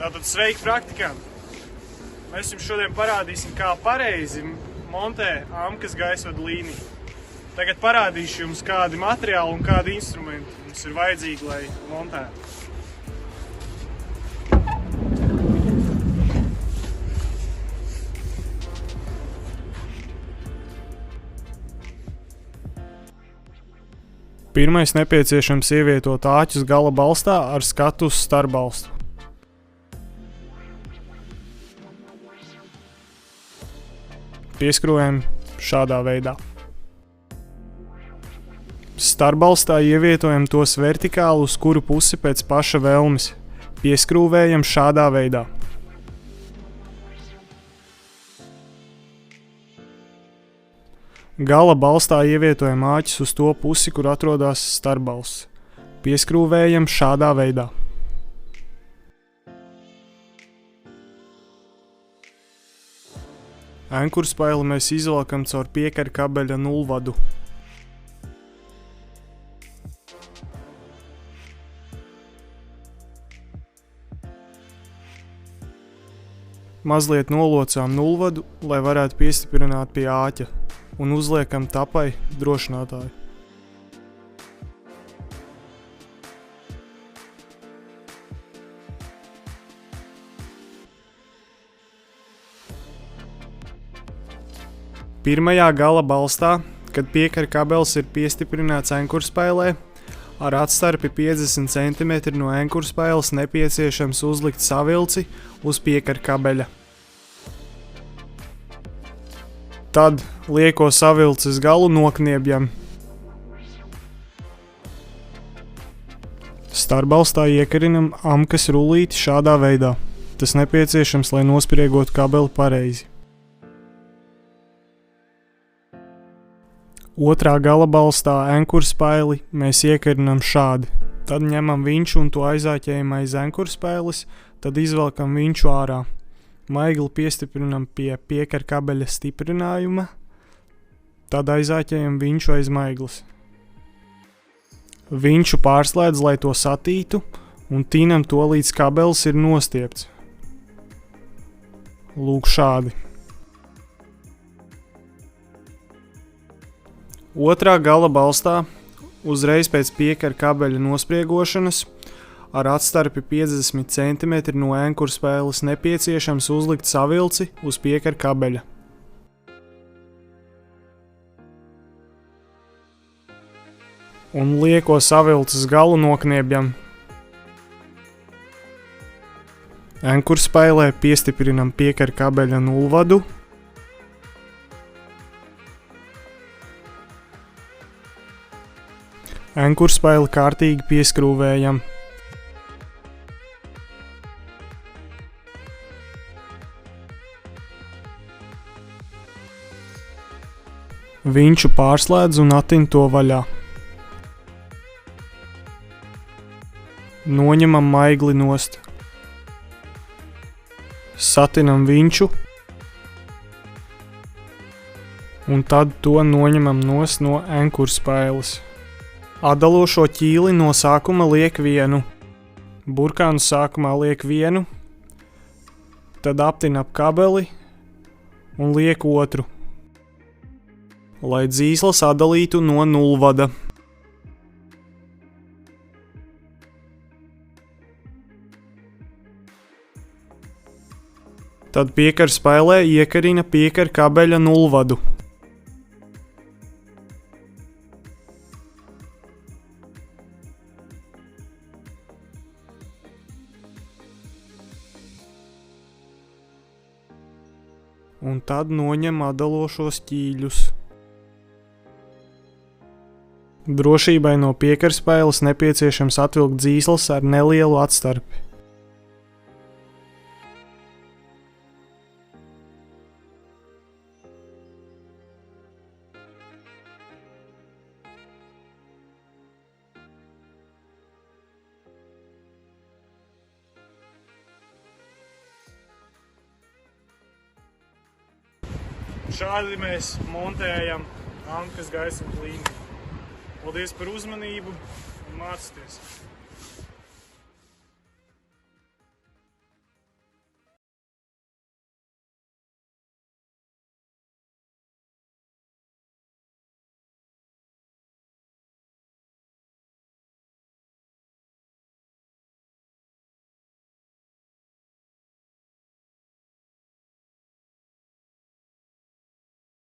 Tātad sveiki praktikanti! Mēs jums šodien parādīsim, kā pareizi montē Amkas gaisvadu līniju. Tagad parādīšu jums, kādi materiāli un kādi instrumenti mums ir vajadzīgi, lai montētu. Pirmais nepieciešams ievietot āķus gala balstā ar skatu uz starpbalstu. Pieskrūvējam šādā veidā. Starpbalstā ievietojam tos vertikāli, uz kuru pusi pēc paša vēlmes. Pieskrūvējam šādā veidā. Gala balstā ievietojam āķus uz to pusi, kur atrodas starpbalsts. Pieskrūvējam šādā veidā. Enkurspaili mēs izvelkam caur piekara kabeļa nulvadu. Mazliet nolocām nulvadu, lai varētu piestiprināt pie āķa, un uzliekam tapai drošinātāju. Pirmajā gala balstā, kad piekara kabelis ir piestiprināts enkurspailē, ar atstarpi 50 cm no enkurspailes nepieciešams uzlikt savilci uz piekara kabeļa. Tad lieko savilces galu nokniebjam. Starpbalstā iekarinam Amkas rullīti šādā veidā. Tas nepieciešams, lai nospriegotu kabeli pareizi. Otrā gala balstā enkurspaili mēs iekarinam šādi. Tad ņemam vinču un to aizāķējam aiz enkurspailes, tad izvelkam vinču ārā. Maigli piestiprinam pie piekara kabeļa stiprinājuma, tad aizāķējam vinču aiz maigles. Vinču pārslēdz, lai to satītu, un tinam to līdz kabelis ir nostiepts. Lūk šādi. Otrā gala balstā, uzreiz pēc piekara kabeļa nospriegošanas, ar atstarpi 50 cm no enkurspailes nepieciešams uzlikt savilci uz piekara kabeļa. Un lieko savilces galu nokniebjam. Enkurspailē piestiprinam piekara kabeļa nulvadu. Enkurspaili kārtīgi pieskrūvējam. Vinču pārslēdz un atin to vaļā. Noņemam maigli nost. Satinam vinču. Un tad to noņemam nost no enkurspailes. Atdalošo ķīli no sākuma liek vienu. Burkānu sākumā liek vienu. Tad aptin ap kabeli un liek otru, lai dzīslas atdalītu no nulvada. Tad piekara spailē iekarina piekara kabeļa nulvadu. Un tad noņem atdalošos ķīļus. Drošībai no piekarspailes nepieciešams atvilkt dzīslas ar nelielu atstarpi. Šādi mēs montējam Amkas gaisvadu līniju. Paldies par uzmanību un mācieties!